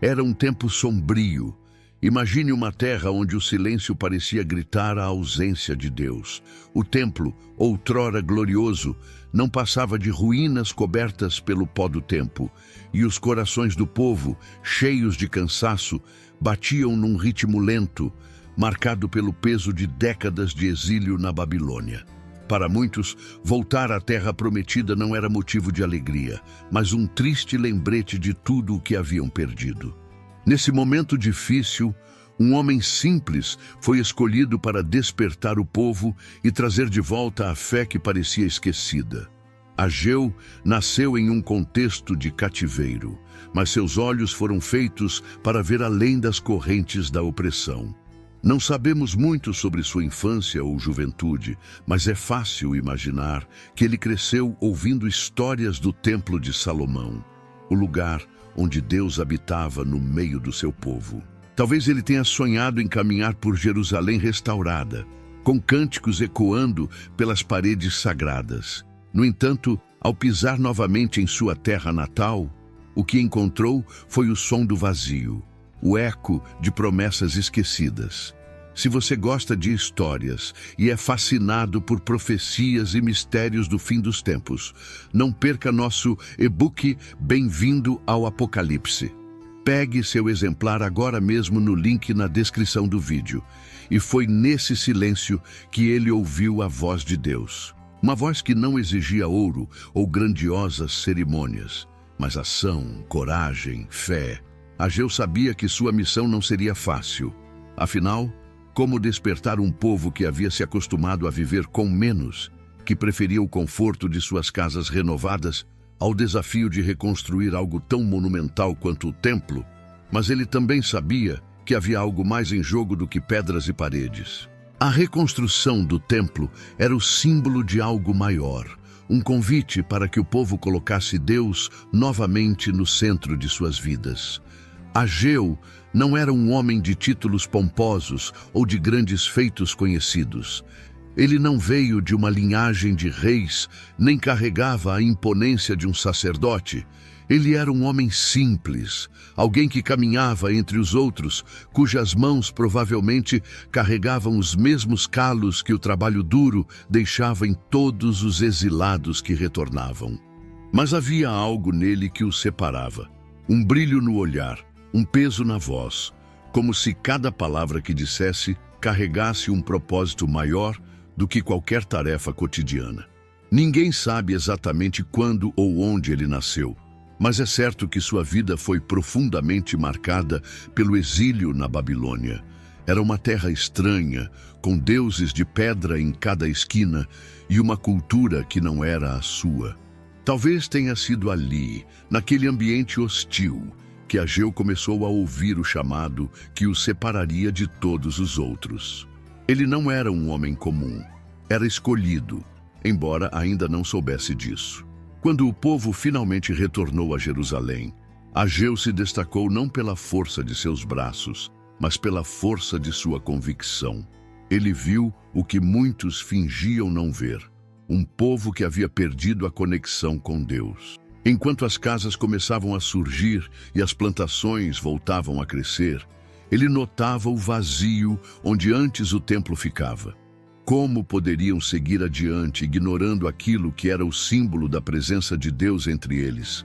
Era um tempo sombrio. Imagine uma terra onde o silêncio parecia gritar a ausência de Deus. O templo, outrora glorioso, não passava de ruínas cobertas pelo pó do tempo, e os corações do povo, cheios de cansaço, batiam num ritmo lento, marcado pelo peso de décadas de exílio na Babilônia. Para muitos, voltar à terra prometida não era motivo de alegria, mas um triste lembrete de tudo o que haviam perdido. Nesse momento difícil, um homem simples foi escolhido para despertar o povo e trazer de volta a fé que parecia esquecida. Ageu nasceu em um contexto de cativeiro, mas seus olhos foram feitos para ver além das correntes da opressão. Não sabemos muito sobre sua infância ou juventude, mas é fácil imaginar que ele cresceu ouvindo histórias do Templo de Salomão, o lugar onde Deus habitava no meio do seu povo. Talvez ele tenha sonhado em caminhar por Jerusalém restaurada, com cânticos ecoando pelas paredes sagradas. No entanto, ao pisar novamente em sua terra natal, o que encontrou foi o som do vazio, o eco de promessas esquecidas. Se você gosta de histórias e é fascinado por profecias e mistérios do fim dos tempos, não perca nosso e-book Bem-vindo ao Apocalipse. Pegue seu exemplar agora mesmo no link na descrição do vídeo. E foi nesse silêncio que ele ouviu a voz de Deus. Uma voz que não exigia ouro ou grandiosas cerimônias, mas ação, coragem, fé. Ageu sabia que sua missão não seria fácil. Afinal, como despertar um povo que havia se acostumado a viver com menos, que preferia o conforto de suas casas renovadas, ao desafio de reconstruir algo tão monumental quanto o templo? Mas ele também sabia que havia algo mais em jogo do que pedras e paredes. A reconstrução do templo era o símbolo de algo maior, um convite para que o povo colocasse Deus novamente no centro de suas vidas. Ageu não era um homem de títulos pomposos ou de grandes feitos conhecidos. Ele não veio de uma linhagem de reis, nem carregava a imponência de um sacerdote. Ele era um homem simples, alguém que caminhava entre os outros, cujas mãos provavelmente carregavam os mesmos calos que o trabalho duro deixava em todos os exilados que retornavam. Mas havia algo nele que o separava, um brilho no olhar, um peso na voz, como se cada palavra que dissesse carregasse um propósito maior do que qualquer tarefa cotidiana. Ninguém sabe exatamente quando ou onde ele nasceu, mas é certo que sua vida foi profundamente marcada pelo exílio na Babilônia. Era uma terra estranha, com deuses de pedra em cada esquina e uma cultura que não era a sua. Talvez tenha sido ali, naquele ambiente hostil, que Ageu começou a ouvir o chamado que o separaria de todos os outros. Ele não era um homem comum, era escolhido, embora ainda não soubesse disso. Quando o povo finalmente retornou a Jerusalém, Ageu se destacou não pela força de seus braços, mas pela força de sua convicção. Ele viu o que muitos fingiam não ver, um povo que havia perdido a conexão com Deus. Enquanto as casas começavam a surgir e as plantações voltavam a crescer, ele notava o vazio onde antes o templo ficava. Como poderiam seguir adiante ignorando aquilo que era o símbolo da presença de Deus entre eles?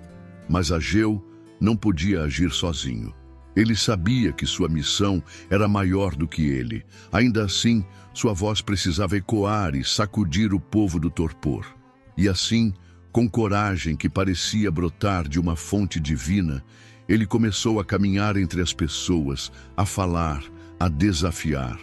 Mas Ageu não podia agir sozinho. Ele sabia que sua missão era maior do que ele. Ainda assim, sua voz precisava ecoar e sacudir o povo do torpor. E assim, com coragem que parecia brotar de uma fonte divina, ele começou a caminhar entre as pessoas, a falar, a desafiar.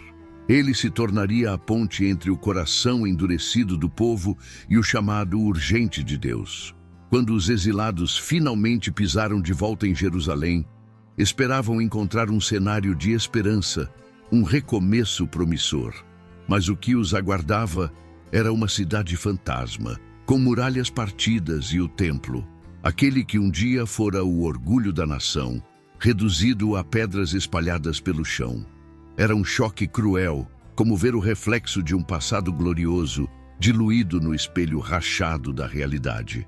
Ele se tornaria a ponte entre o coração endurecido do povo e o chamado urgente de Deus. Quando os exilados finalmente pisaram de volta em Jerusalém, esperavam encontrar um cenário de esperança, um recomeço promissor. Mas o que os aguardava era uma cidade fantasma, com muralhas partidas e o templo, aquele que um dia fora o orgulho da nação, reduzido a pedras espalhadas pelo chão. Era um choque cruel, como ver o reflexo de um passado glorioso, diluído no espelho rachado da realidade.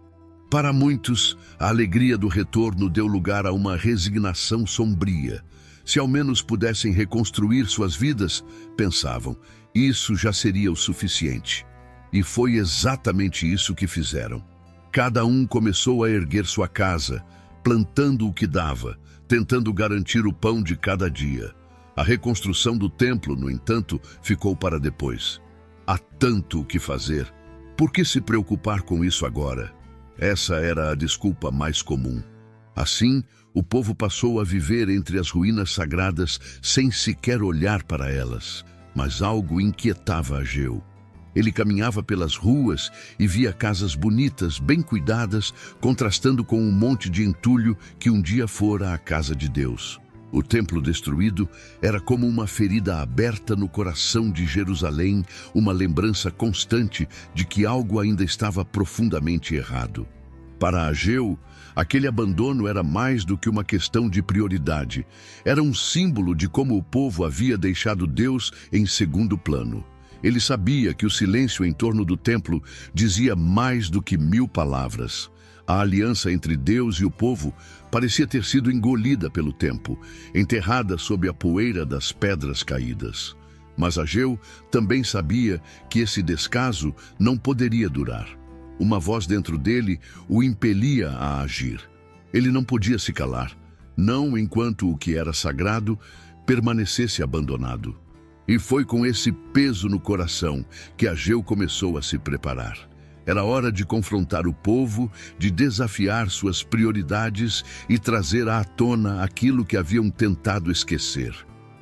Para muitos, a alegria do retorno deu lugar a uma resignação sombria. Se ao menos pudessem reconstruir suas vidas, pensavam, isso já seria o suficiente. E foi exatamente isso que fizeram. Cada um começou a erguer sua casa, plantando o que dava, tentando garantir o pão de cada dia. A reconstrução do templo, no entanto, ficou para depois. Há tanto o que fazer. Por que se preocupar com isso agora? Essa era a desculpa mais comum. Assim, o povo passou a viver entre as ruínas sagradas sem sequer olhar para elas. Mas algo inquietava Ageu. Ele caminhava pelas ruas e via casas bonitas, bem cuidadas, contrastando com um monte de entulho que um dia fora a casa de Deus. O templo destruído era como uma ferida aberta no coração de Jerusalém, uma lembrança constante de que algo ainda estava profundamente errado. Para Ageu, aquele abandono era mais do que uma questão de prioridade. Era um símbolo de como o povo havia deixado Deus em segundo plano. Ele sabia que o silêncio em torno do templo dizia mais do que 1000 palavras. A aliança entre Deus e o povo parecia ter sido engolida pelo tempo, enterrada sob a poeira das pedras caídas. Mas Ageu também sabia que esse descaso não poderia durar. Uma voz dentro dele o impelia a agir. Ele não podia se calar, não enquanto o que era sagrado permanecesse abandonado. E foi com esse peso no coração que Ageu começou a se preparar. Era hora de confrontar o povo, de desafiar suas prioridades e trazer à tona aquilo que haviam tentado esquecer.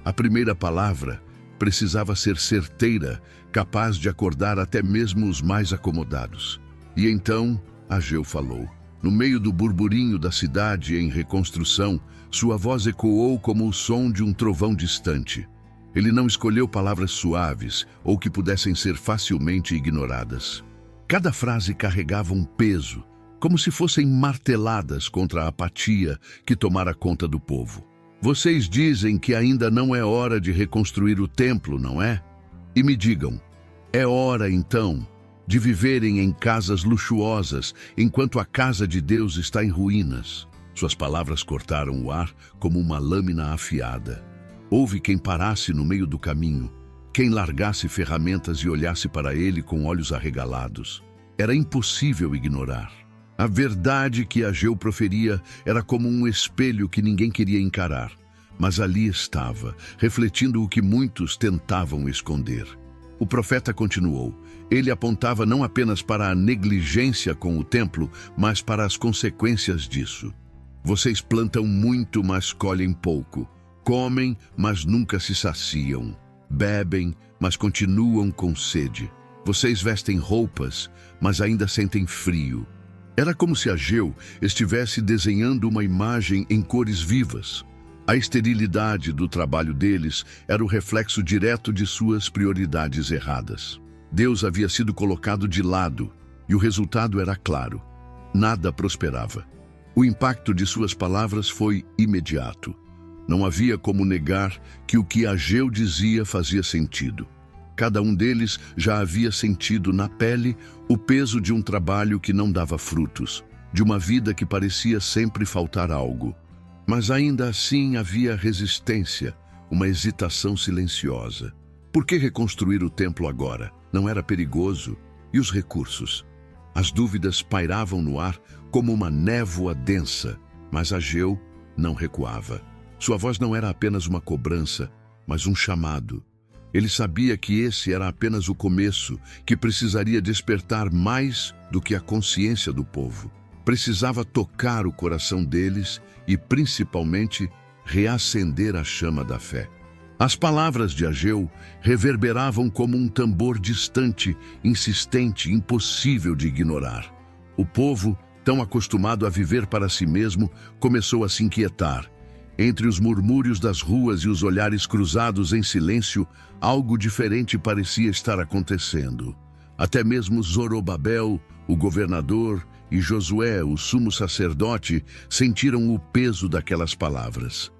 A primeira palavra precisava ser certeira, capaz de acordar até mesmo os mais acomodados. E então Ageu falou. No meio do burburinho da cidade em reconstrução, sua voz ecoou como o som de um trovão distante. Ele não escolheu palavras suaves ou que pudessem ser facilmente ignoradas. Cada frase carregava um peso, como se fossem marteladas contra a apatia que tomara conta do povo. Vocês dizem que ainda não é hora de reconstruir o templo, não é? E me digam, é hora então de viverem em casas luxuosas enquanto a casa de Deus está em ruínas? Suas palavras cortaram o ar como uma lâmina afiada. Houve quem parasse no meio do caminho, quem largasse ferramentas e olhasse para ele com olhos arregalados. Era impossível ignorar. A verdade que Ageu proferia era como um espelho que ninguém queria encarar, mas ali estava, refletindo o que muitos tentavam esconder. O profeta continuou. Ele apontava não apenas para a negligência com o templo, mas para as consequências disso. Vocês plantam muito, mas colhem pouco. Comem, mas nunca se saciam. Bebem, mas continuam com sede. Vocês vestem roupas, mas ainda sentem frio. Era como se Ageu estivesse desenhando uma imagem em cores vivas. A esterilidade do trabalho deles era o reflexo direto de suas prioridades erradas. Deus havia sido colocado de lado, e o resultado era claro. Nada prosperava. O impacto de suas palavras foi imediato. Não havia como negar que o que Ageu dizia fazia sentido. Cada um deles já havia sentido na pele o peso de um trabalho que não dava frutos, de uma vida que parecia sempre faltar algo. Mas ainda assim havia resistência, uma hesitação silenciosa. Por que reconstruir o templo agora? Não era perigoso? E os recursos? As dúvidas pairavam no ar como uma névoa densa, mas Ageu não recuava. Sua voz não era apenas uma cobrança, mas um chamado. Ele sabia que esse era apenas o começo, que precisaria despertar mais do que a consciência do povo. Precisava tocar o coração deles e, principalmente, reacender a chama da fé. As palavras de Ageu reverberavam como um tambor distante, insistente, impossível de ignorar. O povo, tão acostumado a viver para si mesmo, começou a se inquietar. Entre os murmúrios das ruas e os olhares cruzados em silêncio, algo diferente parecia estar acontecendo. Até mesmo Zorobabel, o governador, e Josué, o sumo sacerdote, sentiram o peso daquelas palavras.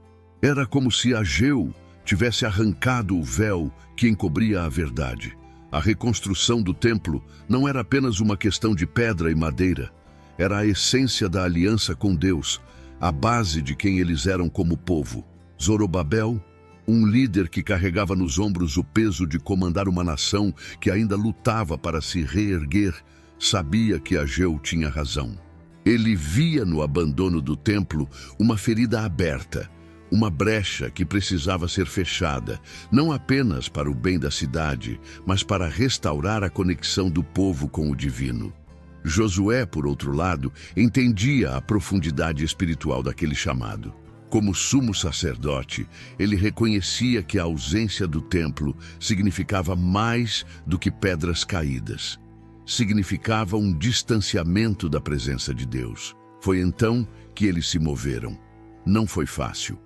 Era como se Ageu tivesse arrancado o véu que encobria a verdade. A reconstrução do templo não era apenas uma questão de pedra e madeira. Era a essência da aliança com Deus, a base de quem eles eram como povo. Zorobabel, um líder que carregava nos ombros o peso de comandar uma nação que ainda lutava para se reerguer, sabia que Ageu tinha razão. Ele via no abandono do templo uma ferida aberta, uma brecha que precisava ser fechada, não apenas para o bem da cidade, mas para restaurar a conexão do povo com o divino. Josué, por outro lado, entendia a profundidade espiritual daquele chamado. Como sumo sacerdote, ele reconhecia que a ausência do templo significava mais do que pedras caídas. Significava um distanciamento da presença de Deus. Foi então que eles se moveram. Não foi fácil.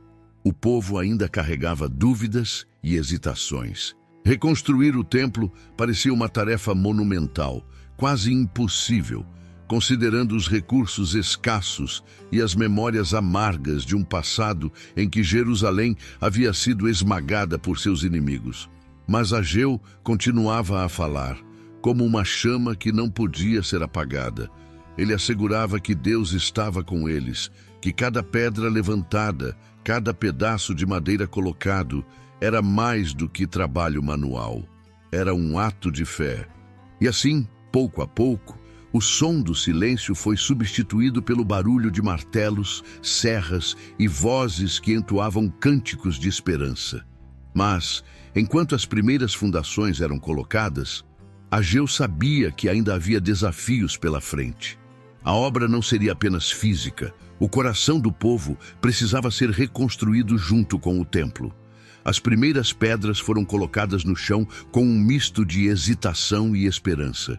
O povo ainda carregava dúvidas e hesitações. Reconstruir o templo parecia uma tarefa monumental, quase impossível, considerando os recursos escassos e as memórias amargas de um passado em que Jerusalém havia sido esmagada por seus inimigos. Mas Ageu continuava a falar, como uma chama que não podia ser apagada. Ele assegurava que Deus estava com eles, que cada pedra levantada, cada pedaço de madeira colocado, era mais do que trabalho manual. Era um ato de fé. E assim, pouco a pouco, o som do silêncio foi substituído pelo barulho de martelos, serras e vozes que entoavam cânticos de esperança. Mas, enquanto as primeiras fundações eram colocadas, Ageu sabia que ainda havia desafios pela frente. A obra não seria apenas física. O coração do povo precisava ser reconstruído junto com o templo. As primeiras pedras foram colocadas no chão com um misto de hesitação e esperança.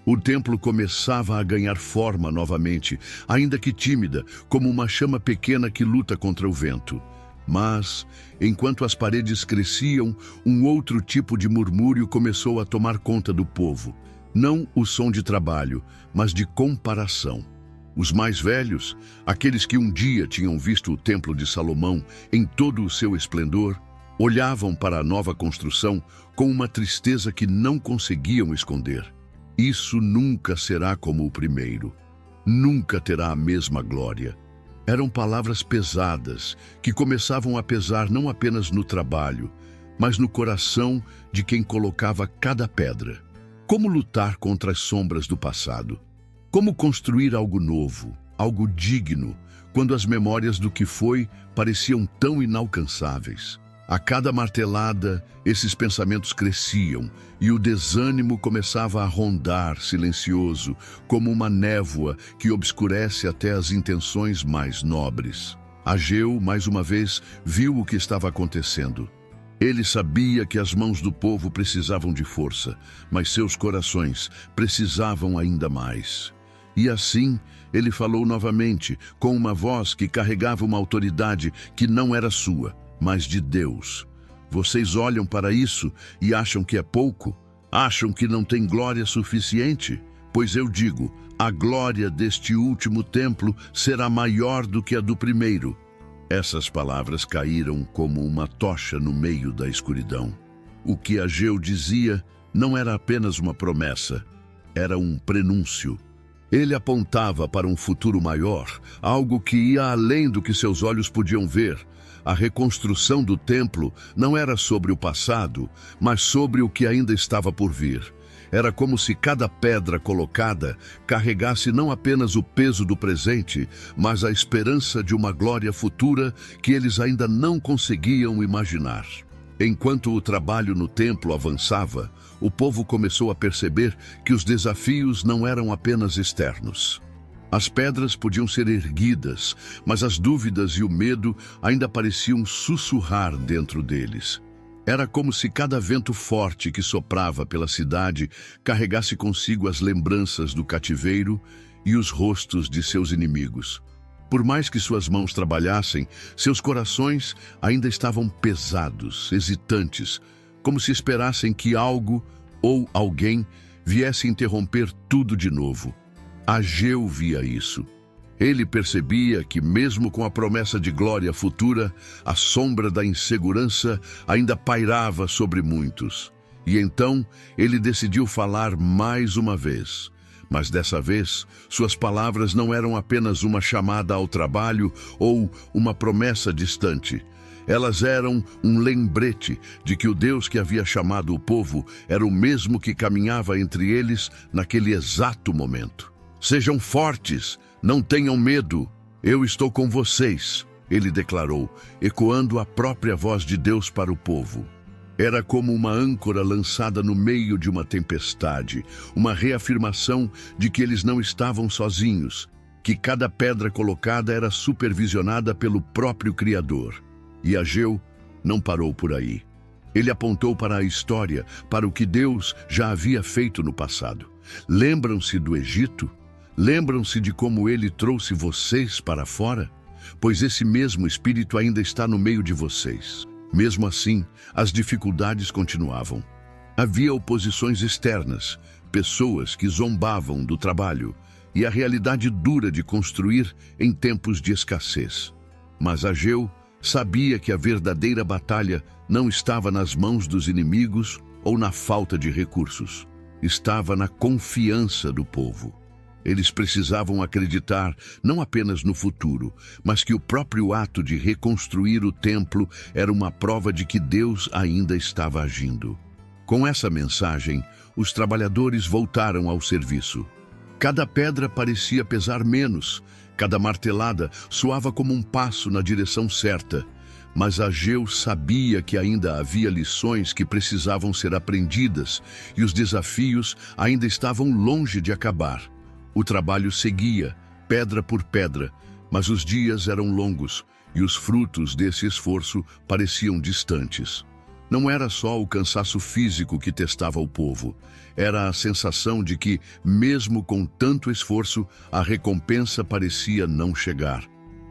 O templo começava a ganhar forma novamente, ainda que tímida, como uma chama pequena que luta contra o vento. Mas, enquanto as paredes cresciam, um outro tipo de murmúrio começou a tomar conta do povo. Não o som de trabalho, mas de comparação. Os mais velhos, aqueles que um dia tinham visto o Templo de Salomão em todo o seu esplendor, olhavam para a nova construção com uma tristeza que não conseguiam esconder. Isso nunca será como o primeiro. Nunca terá a mesma glória. Eram palavras pesadas que começavam a pesar não apenas no trabalho, mas no coração de quem colocava cada pedra. Como lutar contra as sombras do passado? Como construir algo novo, algo digno, quando as memórias do que foi pareciam tão inalcançáveis? A cada martelada, esses pensamentos cresciam e o desânimo começava a rondar silencioso, como uma névoa que obscurece até as intenções mais nobres. Ageu, mais uma vez, viu o que estava acontecendo. Ele sabia que as mãos do povo precisavam de força, mas seus corações precisavam ainda mais. E assim, ele falou novamente, com uma voz que carregava uma autoridade que não era sua, mas de Deus. Vocês olham para isso e acham que é pouco? Acham que não tem glória suficiente? Pois eu digo, a glória deste último templo será maior do que a do primeiro. Essas palavras caíram como uma tocha no meio da escuridão. O que Ageu dizia não era apenas uma promessa, era um prenúncio. Ele apontava para um futuro maior, algo que ia além do que seus olhos podiam ver. A reconstrução do templo não era sobre o passado, mas sobre o que ainda estava por vir. Era como se cada pedra colocada carregasse não apenas o peso do presente, mas a esperança de uma glória futura que eles ainda não conseguiam imaginar. Enquanto o trabalho no templo avançava, o povo começou a perceber que os desafios não eram apenas externos. As pedras podiam ser erguidas, mas as dúvidas e o medo ainda pareciam sussurrar dentro deles. Era como se cada vento forte que soprava pela cidade carregasse consigo as lembranças do cativeiro e os rostos de seus inimigos. Por mais que suas mãos trabalhassem, seus corações ainda estavam pesados, hesitantes, como se esperassem que algo ou alguém viesse interromper tudo de novo. Ageu via isso. Ele percebia que, mesmo com a promessa de glória futura, a sombra da insegurança ainda pairava sobre muitos. E então ele decidiu falar mais uma vez. Mas dessa vez, suas palavras não eram apenas uma chamada ao trabalho ou uma promessa distante. Elas eram um lembrete de que o Deus que havia chamado o povo era o mesmo que caminhava entre eles naquele exato momento. Sejam fortes, não tenham medo, eu estou com vocês, ele declarou, ecoando a própria voz de Deus para o povo. Era como uma âncora lançada no meio de uma tempestade, uma reafirmação de que eles não estavam sozinhos, que cada pedra colocada era supervisionada pelo próprio Criador. E Ageu não parou por aí. Ele apontou para a história, para o que Deus já havia feito no passado. Lembram-se do Egito? Lembram-se de como ele trouxe vocês para fora? Pois esse mesmo Espírito ainda está no meio de vocês. Mesmo assim, as dificuldades continuavam. Havia oposições externas, pessoas que zombavam do trabalho e a realidade dura de construir em tempos de escassez. Mas Ageu sabia que a verdadeira batalha não estava nas mãos dos inimigos ou na falta de recursos. Estava na confiança do povo. Eles precisavam acreditar não apenas no futuro, mas que o próprio ato de reconstruir o templo era uma prova de que Deus ainda estava agindo. Com essa mensagem, os trabalhadores voltaram ao serviço. Cada pedra parecia pesar menos, cada martelada soava como um passo na direção certa, mas Ageu sabia que ainda havia lições que precisavam ser aprendidas e os desafios ainda estavam longe de acabar. O trabalho seguia, pedra por pedra, mas os dias eram longos e os frutos desse esforço pareciam distantes. Não era só o cansaço físico que testava o povo, era a sensação de que, mesmo com tanto esforço, a recompensa parecia não chegar.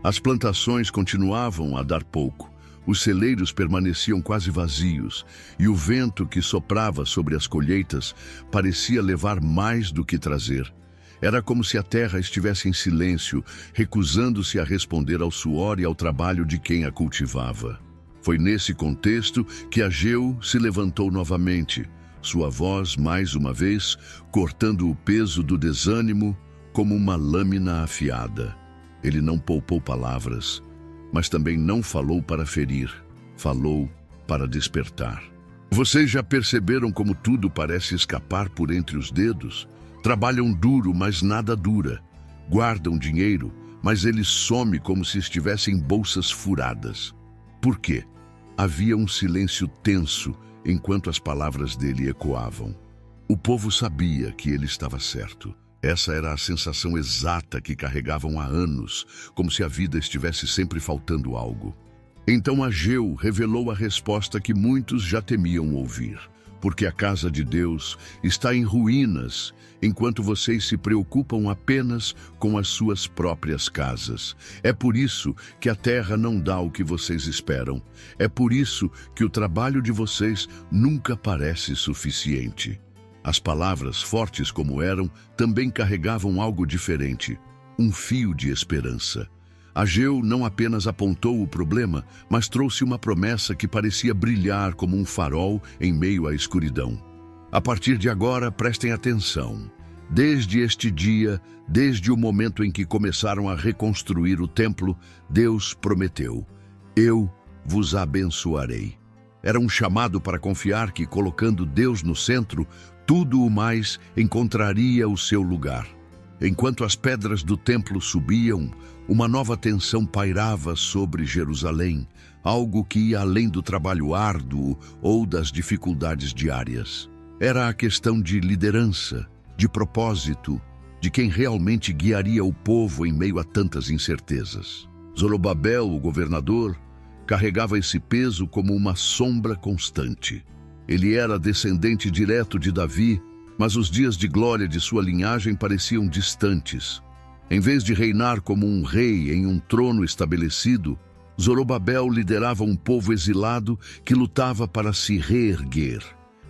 As plantações continuavam a dar pouco, os celeiros permaneciam quase vazios, e o vento que soprava sobre as colheitas parecia levar mais do que trazer. Era como se a terra estivesse em silêncio, recusando-se a responder ao suor e ao trabalho de quem a cultivava. Foi nesse contexto que Ageu se levantou novamente, sua voz, mais uma vez, cortando o peso do desânimo como uma lâmina afiada. Ele não poupou palavras, mas também não falou para ferir, falou para despertar. Vocês já perceberam como tudo parece escapar por entre os dedos? Trabalham duro, mas nada dura. Guardam dinheiro, mas ele some como se estivessem bolsas furadas. Por quê? Havia um silêncio tenso enquanto as palavras dele ecoavam. O povo sabia que ele estava certo. Essa era a sensação exata que carregavam há anos, como se a vida estivesse sempre faltando algo. Então Ageu revelou a resposta que muitos já temiam ouvir. Porque a casa de Deus está em ruínas, enquanto vocês se preocupam apenas com as suas próprias casas. É por isso que a terra não dá o que vocês esperam. É por isso que o trabalho de vocês nunca parece suficiente. As palavras, fortes como eram, também carregavam algo diferente, um fio de esperança. Ageu não apenas apontou o problema, mas trouxe uma promessa que parecia brilhar como um farol em meio à escuridão. A partir de agora, prestem atenção. Desde este dia, desde o momento em que começaram a reconstruir o templo, Deus prometeu: eu vos abençoarei. Era um chamado para confiar que, colocando Deus no centro, tudo o mais encontraria o seu lugar. Enquanto as pedras do templo subiam, uma nova tensão pairava sobre Jerusalém, algo que ia além do trabalho árduo ou das dificuldades diárias. Era a questão de liderança, de propósito, de quem realmente guiaria o povo em meio a tantas incertezas. Zorobabel, o governador, carregava esse peso como uma sombra constante. Ele era descendente direto de Davi, mas os dias de glória de sua linhagem pareciam distantes. Em vez de reinar como um rei em um trono estabelecido, Zorobabel liderava um povo exilado que lutava para se reerguer.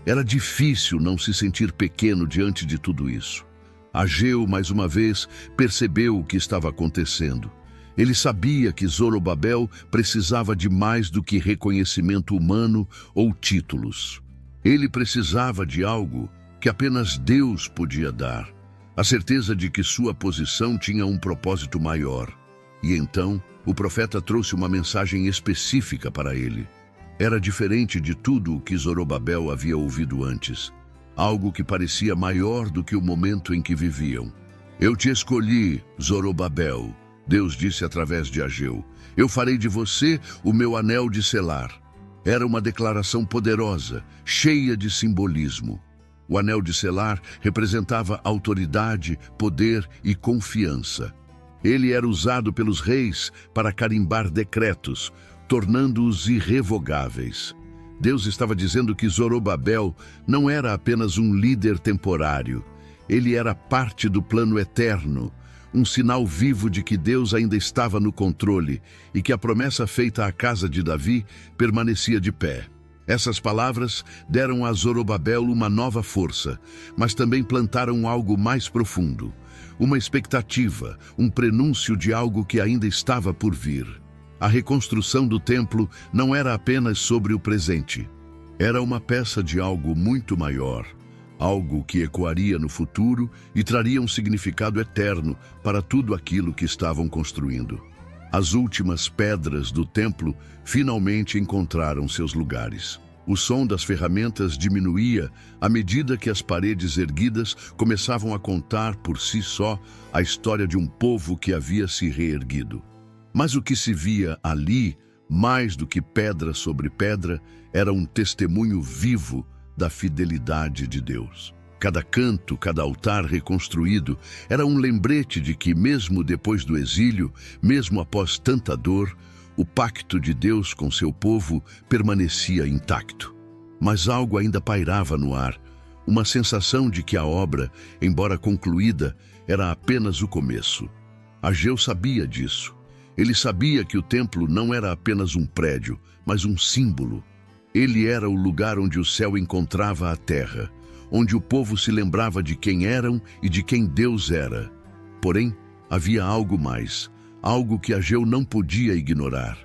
Era difícil não se sentir pequeno diante de tudo isso. Ageu, mais uma vez, percebeu o que estava acontecendo. Ele sabia que Zorobabel precisava de mais do que reconhecimento humano ou títulos. Ele precisava de algo que apenas Deus podia dar. a certeza de que sua posição tinha um propósito maior. E então, o profeta trouxe uma mensagem específica para ele. Era diferente de tudo o que Zorobabel havia ouvido antes. Algo que parecia maior do que o momento em que viviam. Eu te escolhi, Zorobabel, Deus disse através de Ageu. Eu farei de você o meu anel de selar. Era uma declaração poderosa, cheia de simbolismo. O anel de selar representava autoridade, poder e confiança. Ele era usado pelos reis para carimbar decretos, tornando-os irrevogáveis. Deus estava dizendo que Zorobabel não era apenas um líder temporário. Ele era parte do plano eterno, um sinal vivo de que Deus ainda estava no controle e que a promessa feita à casa de Davi permanecia de pé. Essas palavras deram a Zorobabel uma nova força, mas também plantaram algo mais profundo. Uma expectativa, um prenúncio de algo que ainda estava por vir. A reconstrução do templo não era apenas sobre o presente. Era uma peça de algo muito maior, algo que ecoaria no futuro e traria um significado eterno para tudo aquilo que estavam construindo. As últimas pedras do templo finalmente encontraram seus lugares. O som das ferramentas diminuía à medida que as paredes erguidas começavam a contar por si só a história de um povo que havia se reerguido. Mas o que se via ali, mais do que pedra sobre pedra, era um testemunho vivo da fidelidade de Deus. Cada canto, cada altar reconstruído era um lembrete de que, mesmo depois do exílio, mesmo após tanta dor, o pacto de Deus com seu povo permanecia intacto. Mas algo ainda pairava no ar, uma sensação de que a obra, embora concluída, era apenas o começo. Ageu sabia disso. Ele sabia que o templo não era apenas um prédio, mas um símbolo. Ele era o lugar onde o céu encontrava a terra, onde o povo se lembrava de quem eram e de quem Deus era. Porém, havia algo mais, algo que Ageu não podia ignorar.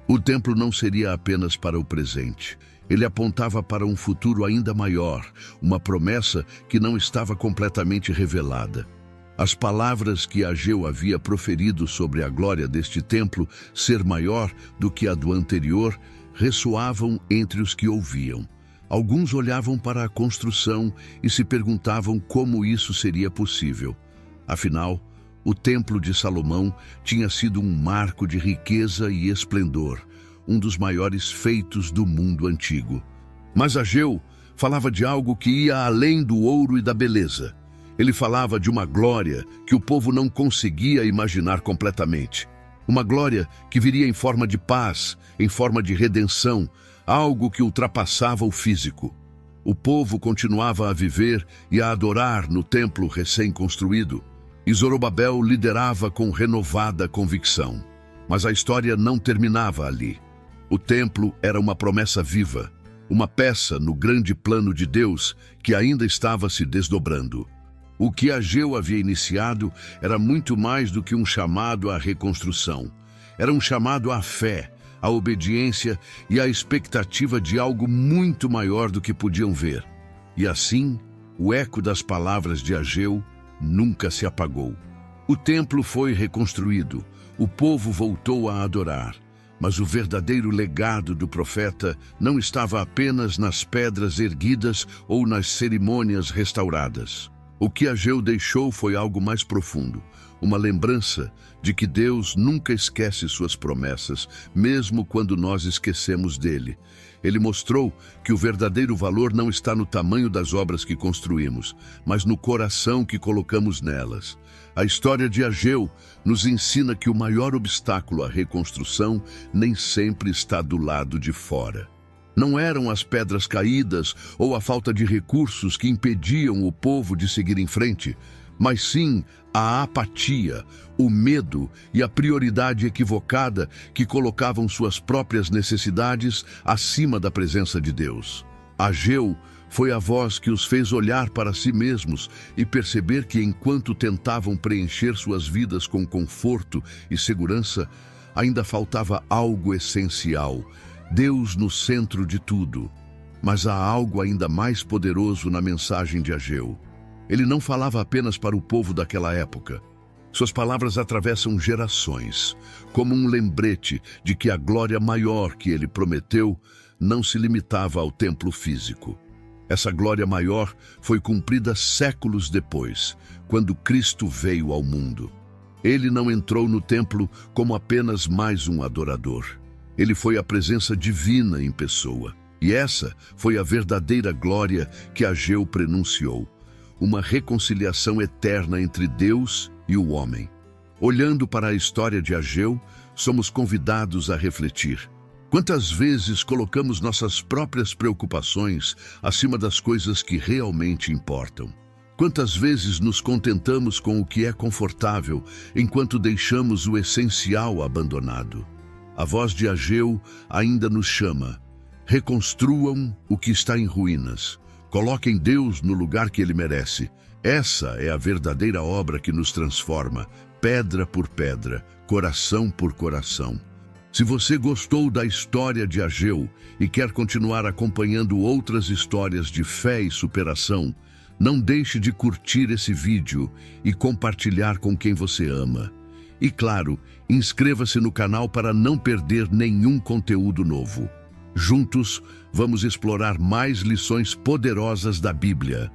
O templo não seria apenas para o presente. Ele apontava para um futuro ainda maior, uma promessa que não estava completamente revelada. As palavras que Ageu havia proferido sobre a glória deste templo ser maior do que a do anterior ressoavam entre os que ouviam. Alguns olhavam para a construção e se perguntavam como isso seria possível. Afinal, o Templo de Salomão tinha sido um marco de riqueza e esplendor, um dos maiores feitos do mundo antigo. Mas Ageu falava de algo que ia além do ouro e da beleza. Ele falava de uma glória que o povo não conseguia imaginar completamente. Uma glória que viria em forma de paz, em forma de redenção, algo que ultrapassava o físico. O povo continuava a viver e a adorar no templo recém-construído, e Zorobabel liderava com renovada convicção. Mas a história não terminava ali. O templo era uma promessa viva, uma peça no grande plano de Deus que ainda estava se desdobrando. O que Ageu havia iniciado era muito mais do que um chamado à reconstrução. Era um chamado à fé, à obediência e à expectativa de algo muito maior do que podiam ver. E assim, o eco das palavras de Ageu nunca se apagou. O templo foi reconstruído, o povo voltou a adorar, mas o verdadeiro legado do profeta não estava apenas nas pedras erguidas ou nas cerimônias restauradas. O que Ageu deixou foi algo mais profundo, uma lembrança de que Deus nunca esquece suas promessas, mesmo quando nós esquecemos dele. Ele mostrou que o verdadeiro valor não está no tamanho das obras que construímos, mas no coração que colocamos nelas. A história de Ageu nos ensina que o maior obstáculo à reconstrução nem sempre está do lado de fora. Não eram as pedras caídas ou a falta de recursos que impediam o povo de seguir em frente, mas sim a apatia, o medo e a prioridade equivocada que colocavam suas próprias necessidades acima da presença de Deus. Ageu foi a voz que os fez olhar para si mesmos e perceber que enquanto tentavam preencher suas vidas com conforto e segurança, ainda faltava algo essencial, Deus no centro de tudo. Mas há algo ainda mais poderoso na mensagem de Ageu. Ele não falava apenas para o povo daquela época. Suas palavras atravessam gerações, como um lembrete de que a glória maior que ele prometeu não se limitava ao templo físico. Essa glória maior foi cumprida séculos depois, quando Cristo veio ao mundo. Ele não entrou no templo como apenas mais um adorador. Ele foi a presença divina em pessoa. E essa foi a verdadeira glória que Ageu prenunciou, uma reconciliação eterna entre Deus e o homem. Olhando para a história de Ageu, somos convidados a refletir. Quantas vezes colocamos nossas próprias preocupações acima das coisas que realmente importam? Quantas vezes nos contentamos com o que é confortável, enquanto deixamos o essencial abandonado? A voz de Ageu ainda nos chama. Reconstruam o que está em ruínas. Coloquem Deus no lugar que Ele merece. Essa é a verdadeira obra que nos transforma, pedra por pedra, coração por coração. Se você gostou da história de Ageu e quer continuar acompanhando outras histórias de fé e superação, não deixe de curtir esse vídeo e compartilhar com quem você ama. E claro, inscreva-se no canal para não perder nenhum conteúdo novo. Juntos, vamos explorar mais lições poderosas da Bíblia.